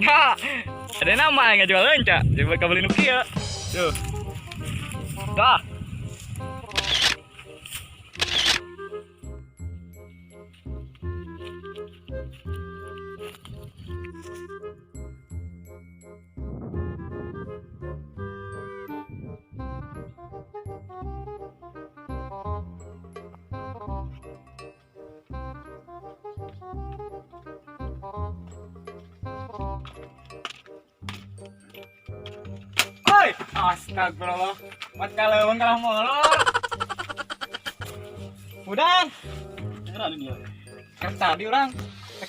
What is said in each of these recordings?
Ya, ada nama yang jual lenca. Coba kau beli Nokia. Tuh. Dah. Oi, astagfirullah. Mat kalau kalah molor. Udah. Kenapa dia? Kan tadi orang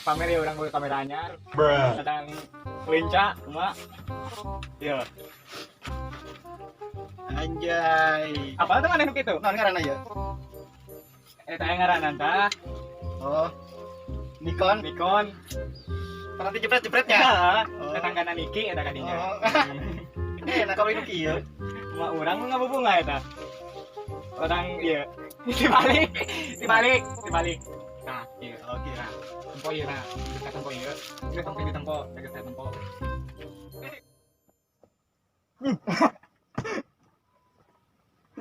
pamer ya orang bawa kamera anyar. Sedang lenca, cuma iya. Anjay. Apa tuh mana itu? Nah, ngaran aja. Tanya ngaranan tah. Oh. Nikon. Nikon. Nanti jepret-jepretnya. Ya, Oh. tetangga Niki eta kadinya. Oh. Nah kalau itu kieu. Cuma orang mah ngabubunga eta. Orang iya. Dibalik. Nah, iya. Oke. Nah, tempo iya nah. Dekat tempo iya. Dekat tempo di tempo, dekat tempo.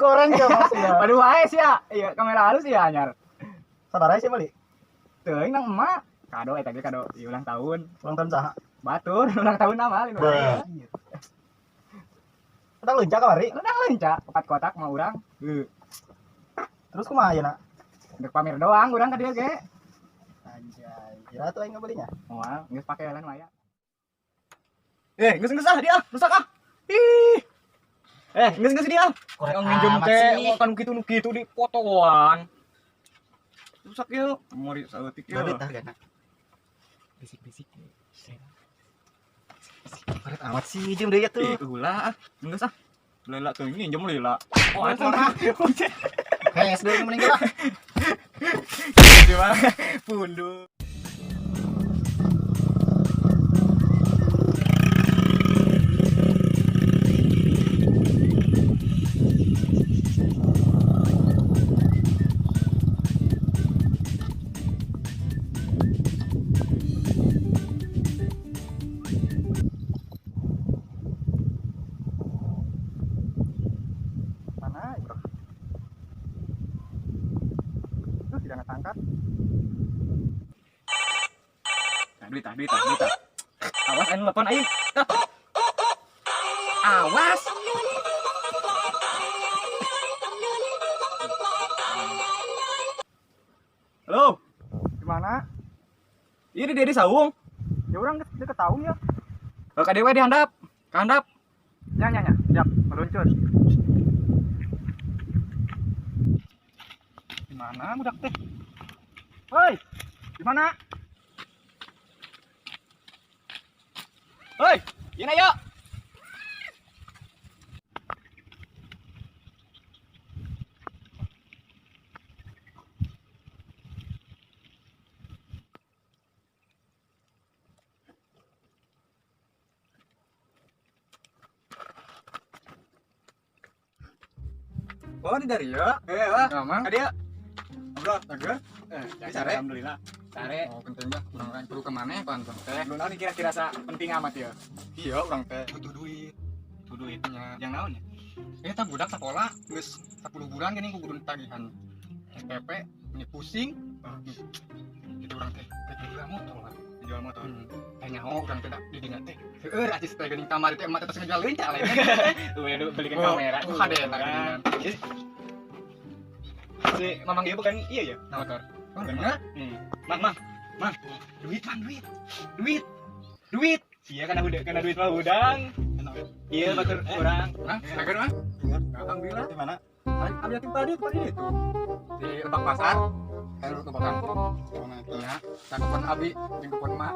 Goreng ya Mas ya. Aduh wae sih ya. Iya, kamera halus ya anyar. Sabar aja sih balik. Teuing nang emak. Kado eta ge kado di ulang tahun. Ulang tahun saha? Batur ulang tahun nama ini. Kita leunca kamari. Udah lenca, 4 kotak mau urang. Terus kumaha ayeuna? Dek pamer doang urang ka dieu ge. Anjay. Kira tuh aing ngabelinya. Moal geus pake lain maya. Geus ah dia, rusak ah. Ih. Geus dia. Yang minjem teh kan kitu di fotoan. Rusak yeuh. Mori saeutik yeuh. Berit hargana. Bisik-bisik. Berit amat sih jeung deui tuh. Ulah, geus ah. Lela teuing minjem lila. Oh, itu mah. Kayak SD meninggal lah. Gimana? Punduk. Mana, Bro? Tuh tidak ngangkat. Duit. Awas anu telepon aing. Awas. Halo. Gimana? Ini dia di saung. Ya orang deket tahu ya. Ka dewe dihandap. Kahandap. Ya. Siap, meluncur. Gimana budak teh? Hoi, gimana? Hei, ini yuk. Oh, di dari ya? Ngomong. Dia. Bro, agar. Sare. Alhamdulillah. Sare. Oh, pentingnya urang perlu ke mana kan teh? Lu naon kira-kira sa penting amat ya? Iya, urang teh butuh duit. Butuh duitnya. Yang naon ya? Eta budak sekolah geus 10 bulan gini kudu tagihan SPP, ini pusing. Itu urang teh jual motor lah. Jual motor. Tanya oh urang teh di dinya teh. Heueur acis teh geuning kamar teh emak teh ngejual leuncah lain. Lu belikan kamera. Tuh hade kan. Si Mamang ieu bukan iya ya? Motor. Oh, bener? Mang. Duit. Iya kena duit mah udang. Iya batur urang. Hah? Agar mah? Alhamdulillah. Di mana? Abi yatim tadi itu. Di Lebak Pasar. Kayak lu ke kampung. Mana itu? Ya, cakupan Abi, jeung kupon emak.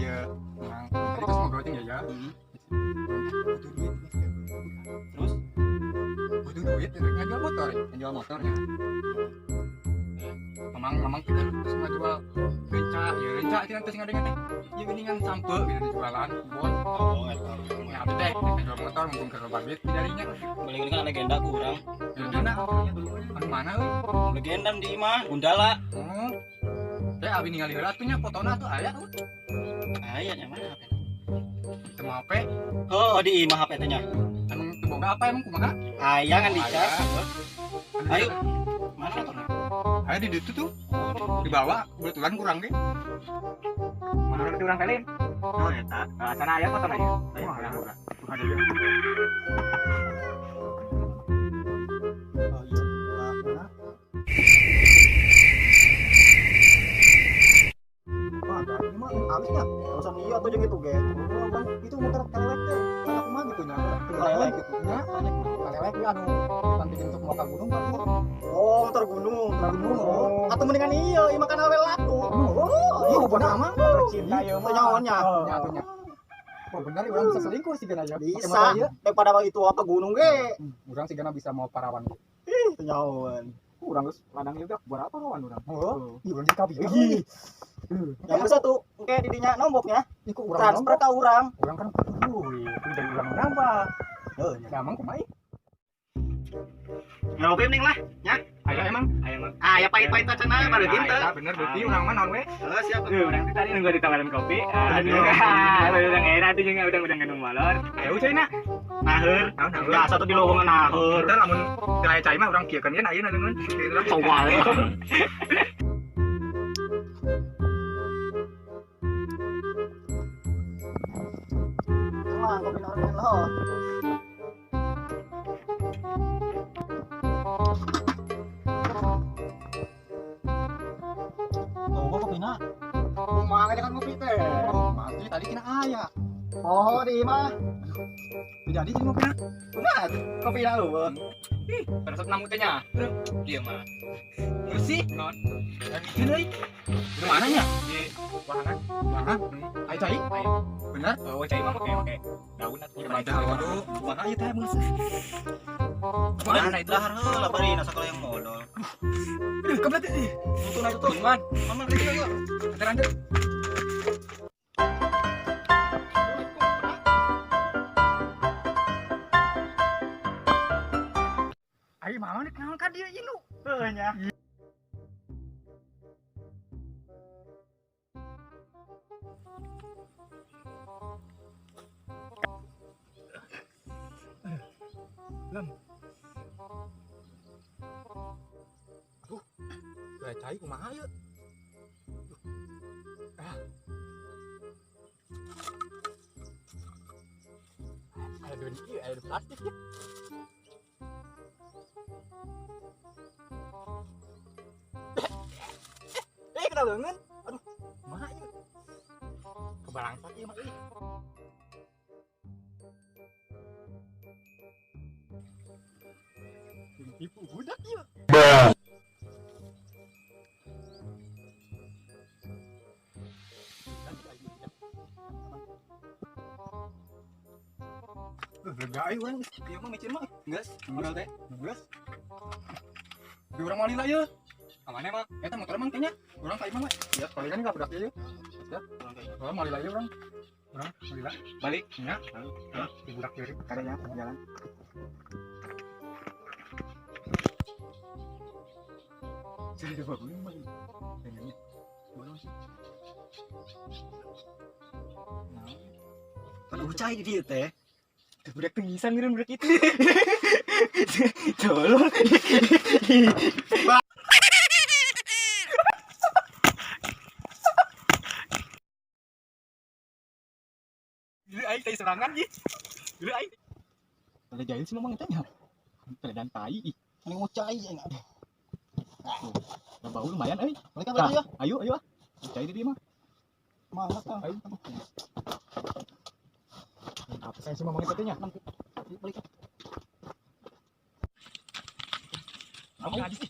Iya. Nah, tadi pas ngobrol jeung ya. Butuh duit. Terus Butuh duit ngejual motornya. Mamang kita terus ngajual renca, ya renca kita terus ngadengin teh. Ya geningan sampe gitu jualan, bon. oh Ya apa teh, ngejual motor mumpung ke loba duit darinya. beli ini kan legenda kurang. Ya mana? Anu mana euy? Legenda di imah Gundala. Oh. Teh abi ningali heula atuh nya fotona tuh aya tuh. Aya nya mana HP? Itu mah HP. Oh, di imah HP teh nya. Emang teu boga apa emang kumaha? Aya kan di Aya. cas. Ayo. Mana tuh? Aya di ditu tuh. Dibawa kebetulan kurang ge. Mana nanti orang kalian? Oh, eta. Sana aya foto lagi. Ayo ada boga. Ada juga. Oh iya. Nah, mana? Wah, ini mah habisnya. Urusan iya tuh jeung itu ge. Oh, Bang, itu motor kelek teh. Aku mah gitu nya. Kelek gitu nya. Kalelek ya anu dipantingin untuk mau ka gunung kan. Oh, motor gunung. Oh. Atau mendingan iya, ieu makan awel laku. Oh, iya bener mah. Cinta ieu mah. Nyaonnya. Nya atunya. Oh bener orang bisa selingkuh sih gana ya. Bisa. Daripada itu apa gunung ge. Urang sih gana bisa mau parawan. Ih, nyaon. Urang geus ladang juga berapa kawan urang? Oh, iya urang dikabi. Yang bisa tuh, oke didinya nomboknya. Iku urang Transfer ke urang. urang kan duit. Itu dari urang nambah. Heuh, Gampang kumaha? ngopi mending lah, nya. Aya emang. Ya pahit-pahit cenah baru gitu. Bener berarti urang mah naon we? Siap. Urang tadi nunggu ditawarin kopi. Aduh. Urang enak tuh juga udah nganu molor. Ayo cenah. Naheur. Ya satu di lowongan naheur. Bener lamun daya cai mah urang kieukeun ye ayeuna deungeun. Sowal. Emang kopi normal loh. Oh, gua kopi na. Kumaha dengan ngopi teh? Mati tadi kena aya. Oh, di mah. Tidak di ngopi na. Benar. Kopi na lu. Resep namu teh nya. Ieu mah. Bersih. Non. Bikin deui. Di mana nya? Di wahangan. Mana? Ai cai. Bener? Oh, cai mah oke. Daun atuh. Baca waduh. Kumaha ieu teh beus. Mana itu? Dahar heula bari na sakola yang modal. Kebelet ih. Tutup na tutup. Man. Mama lagi yuk. Kita lanjut. Ayo mama nih kenal kan dia ini. Heunya. Daya cai kumaha ieu? Ada duit ieu, ada plastik ya. Kena leungeun. Aduh, kumaha ieu? Kebarangsak ieu mah ieu. Tipu budak ieu. Lega aja orang ieu mah micin mah geus modal teh geus di urang malila ieu amane mah eta motor emang teh nya urang ka imah we ya palingan enggak budak ieu ya urang malila ieu urang malila balik nya di budak ieu kadanya jalan jadi coba dulu mah pengennya Pada ucai di dieu teh. Budak tengisan mirip budak itu. Tolong. Dulu aing teh serangan ji. Dulu aing. ada jahil sih memang tanya dan tai ih Ini ngucai ya enggak. nah, bau lumayan euy Mereka berarti ya. ayo ah cai di dia mah Semangat kan. ayo apa saya sih ngomongin katanya Balik. apa aja sih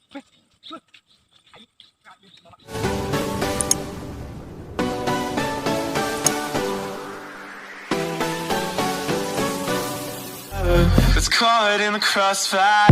It's caught in the crossfire.